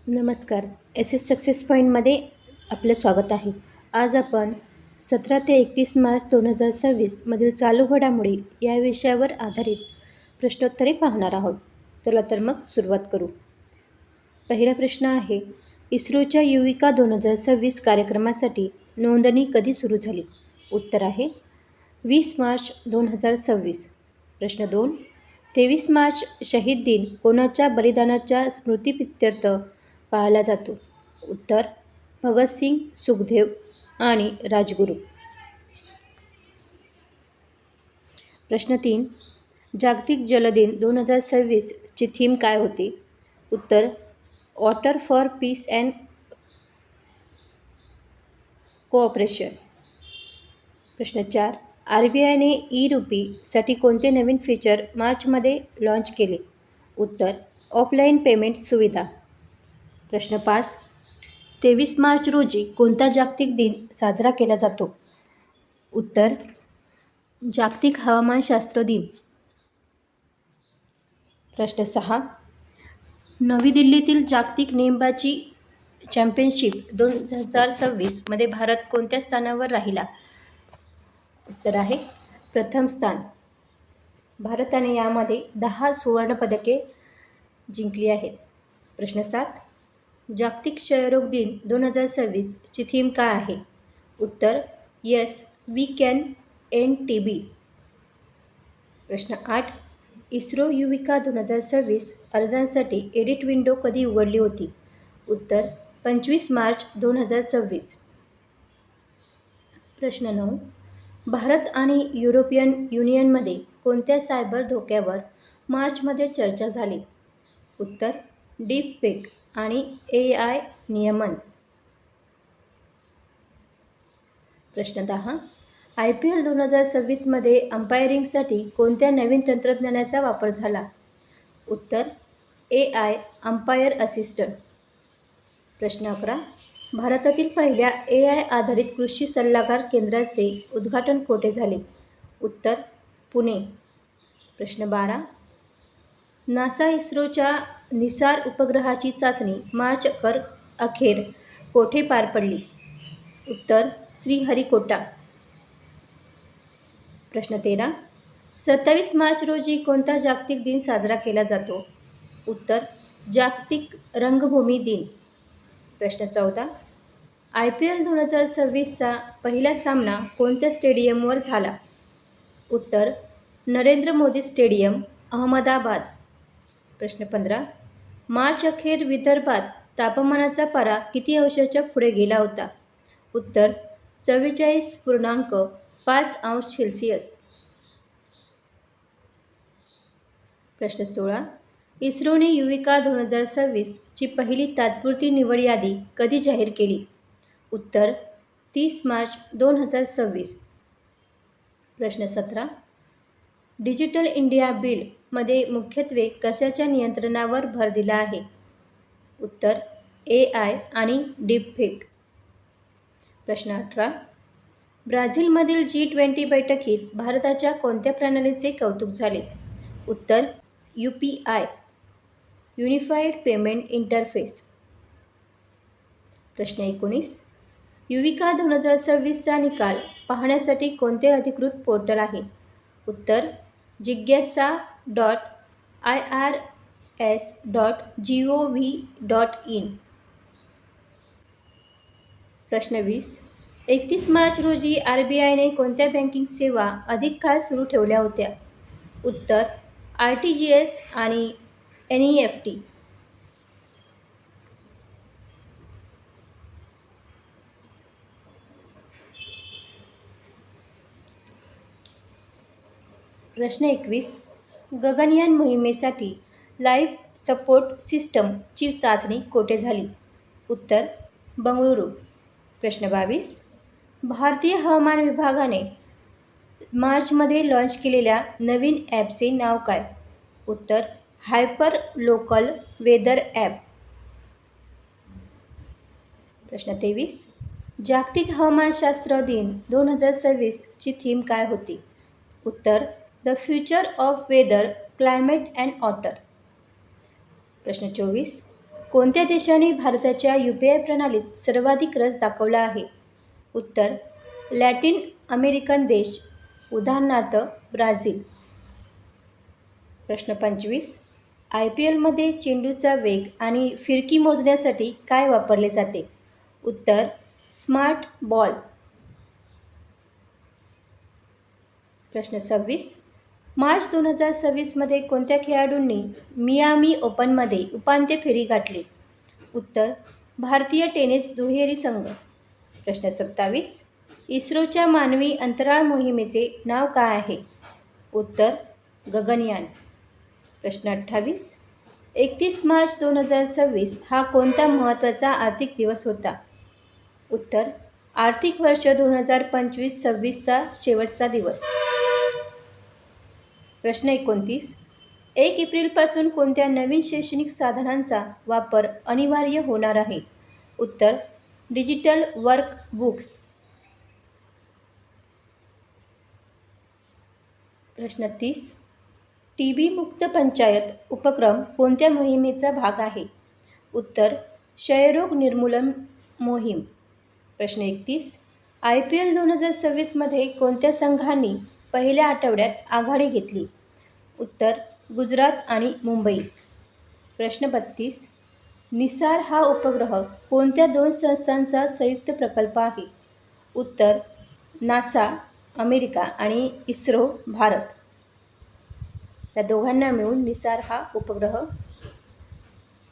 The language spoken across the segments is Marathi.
नमस्कार. एस एस सक्सेस पॉईंटमध्ये आपलं स्वागत आहे. आज आपण 17 ते 31 मार्च 2026 मधील चालू घडामोडी या विषयावर आधारित प्रश्नोत्तरे पाहणार आहोत. चला तर मग सुरुवात करू. पहिला प्रश्न आहे, इस्रोच्या युविका 2026 कार्यक्रमासाठी नोंदणी कधी सुरू झाली? उत्तर आहे 20 मार्च 2026. प्रश्न 2, 23 मार्च शहीद दिन कोणाच्या बलिदानाच्या स्मृतिप्रित्यर्थ पाळला जातो? उत्तर भगतसिंग, सुखदेव आणि राजगुरू. प्रश्न 3, जागतिक जल दिन 2026 ची थीम काय होती? उत्तर water for peace and cooperation. प्रश्न 4, RBIने ई-रुपीसाठी कोणते नवीन फीचर मार्चमध्ये लॉन्च केले? उत्तर ऑफलाईन पेमेंट सुविधा. प्रश्न 5, 23 मार्च रोजी कोणता जागतिक दिन साजरा केला जातो? उत्तर जागतिक हवामानशास्त्र दिन. प्रश्न 6, नवी दिल्लीतील जागतिक नेमबाजी चॅम्पियनशिप 2026 मध्ये भारत कोणत्या स्थानावर राहिला? उत्तर आहे प्रथम स्थान. भारताने यामध्ये 10 सुवर्णपदके जिंकली आहेत. प्रश्न 7, जागतिक क्षयरोग दिन 2026 ची थीम काय आहे? उत्तर yes we can end TB. प्रश्न 8, इस्रो युविका 2026 अर्जांसाठी एडिट विंडो कधी उघडली होती? उत्तर 25 मार्च 2026. प्रश्न 9, भारत आणि युरोपियन युनियनमध्ये कोणत्या सायबर धोक्यावर मार्चमध्ये चर्चा झाली? उत्तर डीप फेक आणि AI नियमन. प्रश्न 10, IPL 2026 मध्ये अंपायरिंगसाठी कोणत्या नवीन तंत्रज्ञानाचा वापर झाला? उत्तर AI अंपायर असिस्टंट. प्रश्न 11, भारतातील पहिल्या AI आधारित कृषी सल्लागार केंद्राचे उद्घाटन कोठे झाले? उत्तर पुणे. प्रश्न 12, नासा इस्रोच्या निसार उपग्रहाची चाचणी मार्च अखेर कोठे पार पडली? उत्तर श्रीहरिकोटा. प्रश्न 13, 27 मार्च रोजी कोणता जागतिक दिन साजरा केला जातो? उत्तर जागतिक रंगभूमी दिन. प्रश्न 14, IPL 2026चा पहिला सामना कोणत्या स्टेडियमवर झाला? उत्तर नरेंद्र मोदी स्टेडियम, अहमदाबाद. प्रश्न 15, मार्च अखेर विदर्भात तापमानाचा पारा किती अंशाच्या पुढे गेला होता? उत्तर 44.5 अंश सेल्सिअस. प्रश्न 16, इस्रोने युविका 2026 ची पहिली तात्पुरती निवड यादी कधी जाहीर केली? उत्तर 30 मार्च 2026. प्रश्न 17, डिजिटल इंडिया बिल मध्ये मुख्यत्वे कशाच्या नियंत्रणावर भर दिला आहे? उत्तर AI आणि डीपफेक. प्रश्न 18, ब्राझीलमधील G20 बैठकीत भारताच्या कोणत्या प्रणालीचे कौतुक झाले? उत्तर UPI युनिफाईड पेमेंट इंटरफेस. प्रश्न 19, युविका 2026चा निकाल पाहण्यासाठी कोणते अधिकृत पोर्टल आहे? उत्तर jigyasa.irs.gov.in. प्रश्न 20, 31 मार्च रोजी RBIने कोणत्या बँकिंग सेवा अधिक काळ सुरू ठेवल्या होत्या? उत्तर RTGS आणि NEFT. प्रश्न 21, गगनयान मोहिमेसाठी लाईफ सपोर्ट सिस्टमची चाचणी कोठे झाली? उत्तर बंगळुरू. प्रश्न 22, भारतीय हवामान विभागाने मार्चमध्ये लॉन्च केलेल्या नवीन ॲपचे नाव काय? उत्तर हायपर लोकल वेदर ॲप. प्रश्न 23, जागतिक हवामानशास्त्र दिन 2026 ची थीम काय होती? उत्तर the future of weather, climate and water. प्रश्न 24, कोणत्या देशाने भारताच्या UPI प्रणालीत सर्वाधिक रस दाखवला आहे? उत्तर लॅटिन अमेरिकन देश, उदाहरणार्थ ब्राझील. प्रश्न 25. IPLमध्ये चेंडूचा वेग आणि फिरकी मोजण्यासाठी काय वापरले जाते? उत्तर स्मार्ट बॉल. प्रश्न 26. मार्च 2026मध्ये कोणत्या खेळाडूंनी मियामी ओपनमध्ये उपांत्य फेरी गाठली? उत्तर भारतीय टेनिस दुहेरी संघ. प्रश्न 27. इस्रोच्या मानवी अंतराळ मोहिमेचे नाव काय आहे? उत्तर गगनयान. प्रश्न 28. 31 मार्च 2026 हा कोणता महत्त्वाचा आर्थिक दिवस होता? उत्तर आर्थिक वर्ष 2025-26चा शेवटचा दिवस. प्रश्न 29. 1 एप्रिलपासून कोणत्या नवीन शैक्षणिक साधनांचा वापर अनिवार्य होणार आहे? उत्तर डिजिटल वर्कबुक्स. प्रश्न 30. TB मुक्त पंचायत उपक्रम कोणत्या मोहिमेचा भाग आहे? उत्तर क्षयरोग निर्मूलन मोहीम. प्रश्न 31. IPL 2026मध्ये कोणत्या संघांनी पहिल्या आठवड्यात आघाडी घेतली? उत्तर गुजरात आणि मुंबई. प्रश्न 32. निसार हा उपग्रह कोणत्या 2 संस्थांचा संयुक्त प्रकल्प आहे? उत्तर नासा अमेरिका आणि इस्रो भारत. त्या दोघांना मिळून निसार हा उपग्रह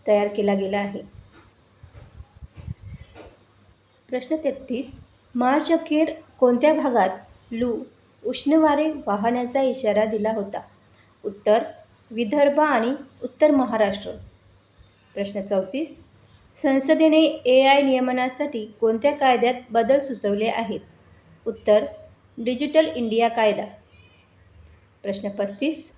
तयार केला गेला आहे. प्रश्न 33. मार्च अखेर कोणत्या भागात लू उष्ण वारे वाहण्याचा इशारा दिला होता? उत्तर विदर्भ आणि उत्तर महाराष्ट्र. प्रश्न 34. संसदेने AI नियमनासाठी कोणत्या कायद्यात बदल सुचवले आहेत? उत्तर डिजिटल इंडिया कायदा. प्रश्न 35.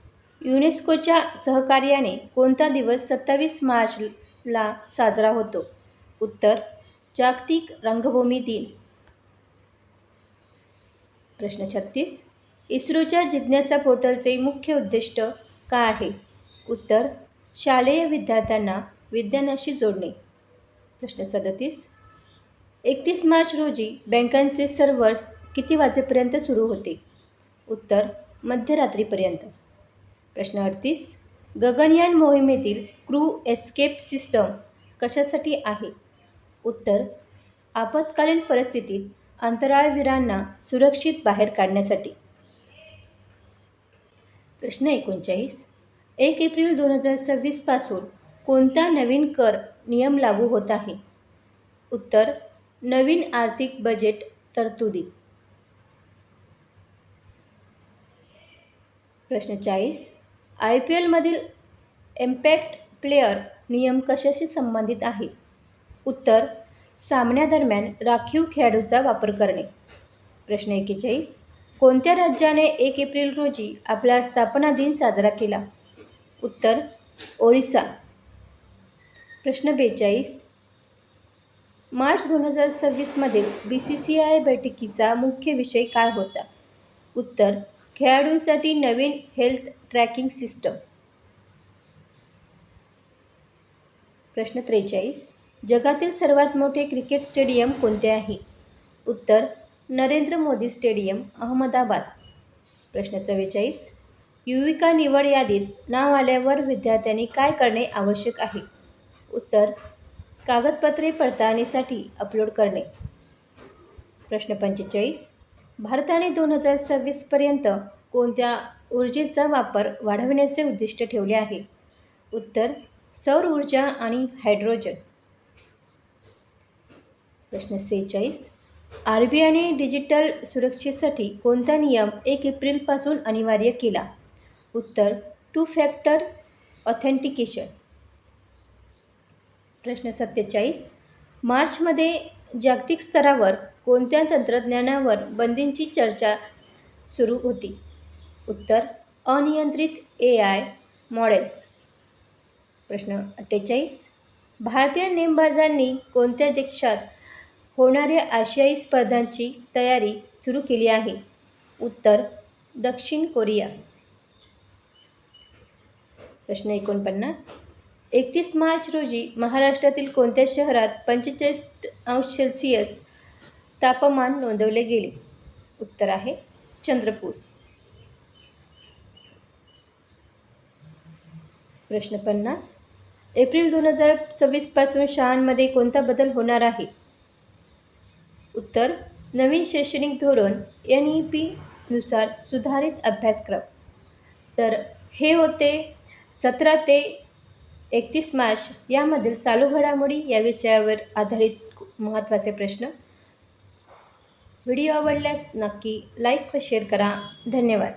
युनेस्कोच्या सहकार्याने कोणता दिवस 27 मार्चला साजरा होतो? उत्तर जागतिक रंगभूमी दिन. प्रश्न 36. इस्रोच्या जिज्ञासा पोर्टलचे मुख्य उद्दिष्ट काय आहे? उत्तर शालेय विद्यार्थ्यांना विज्ञानाशी जोडणे. प्रश्न 37. 31 मार्च रोजी बँकांचे सर्व्हर्स किती वाजेपर्यंत सुरू होते? उत्तर मध्यरात्रीपर्यंत. प्रश्न 38. गगनयान मोहिमेतील क्रू एस्केप सिस्टम कशासाठी आहे? उत्तर आपत्कालीन परिस्थितीत अंतराळवीरांना सुरक्षित बाहेर काढण्यासाठी. प्रश्न 39. 1 एप्रिल 2026 पासून कोणता नवीन कर नियम लागू होत आहे? उत्तर नवीन आर्थिक बजेट तरतुदी. प्रश्न 40. IPLमधील इम्पॅक्ट प्लेयर नियम कशाशी संबंधित आहे? उत्तर सामन्यादरम्यान राखीव खेळाडूचा वापर करणे. प्रश्न 41. कोणत्या राज्याने 1 एप्रिल रोजी आपला स्थापना दिन साजरा केला? उत्तर ओरिसा. प्रश्न 42. मार्च 2026मधील BCCI बैठकीचा मुख्य विषय काय होता? उत्तर खेळाडूंसाठी नवीन हेल्थ ट्रॅकिंग सिस्टम. प्रश्न 43. जगातील सर्वात मोठे क्रिकेट स्टेडियम कोणते आहे? उत्तर नरेंद्र मोदी स्टेडियम, अहमदाबाद. प्रश्न 44. युविका निवड यादीत नाव आल्यावर विद्यार्थ्यांनी काय करणे आवश्यक आहे? उत्तर कागदपत्रे पडताळणीसाठी अपलोड करणे. प्रश्न 45. भारताने 2026पर्यंत कोणत्या ऊर्जेचा वापर वाढविण्याचे उद्दिष्ट ठेवले आहे? उत्तर सौर ऊर्जा आणि हायड्रोजन. प्रश्न 46. RBIने डिजिटल सुरक्षेसाठी कोणता नियम 1 एप्रिलपासून अनिवार्य केला? उत्तर 2 फॅक्टर ऑथेंटिकेशन. प्रश्न 47. मार्चमध्ये जागतिक स्तरावर कोणत्या तंत्रज्ञानावर बंदीची चर्चा सुरू होती? उत्तर अनियंत्रित AI मॉडेल्स. प्रश्न 48. भारतीय नेमबाजांनी कोणत्या देशात होणाऱ्या आशियाई स्पर्धांची तयारी सुरू केली आहे? उत्तर दक्षिण कोरिया. प्रश्न 49. 31 मार्च रोजी महाराष्ट्रातील कोणत्या शहरात 45°C तापमान नोंदवले गेले? उत्तर आहे चंद्रपूर. प्रश्न 50. एप्रिल 2026 पासून शाळांमध्ये कोणता बदल होणार आहे? उत्तर नवीन शैक्षणिक धोरण NEP नुसार सुधारित अभ्यासक्रम. तर हे होते 17 ते 31 मार्च यामधील चालू घडामोडी या विषयावर आधारित महत्त्वाचे प्रश्न. व्हिडिओ आवडल्यास नक्की लाईक व शेअर करा. धन्यवाद.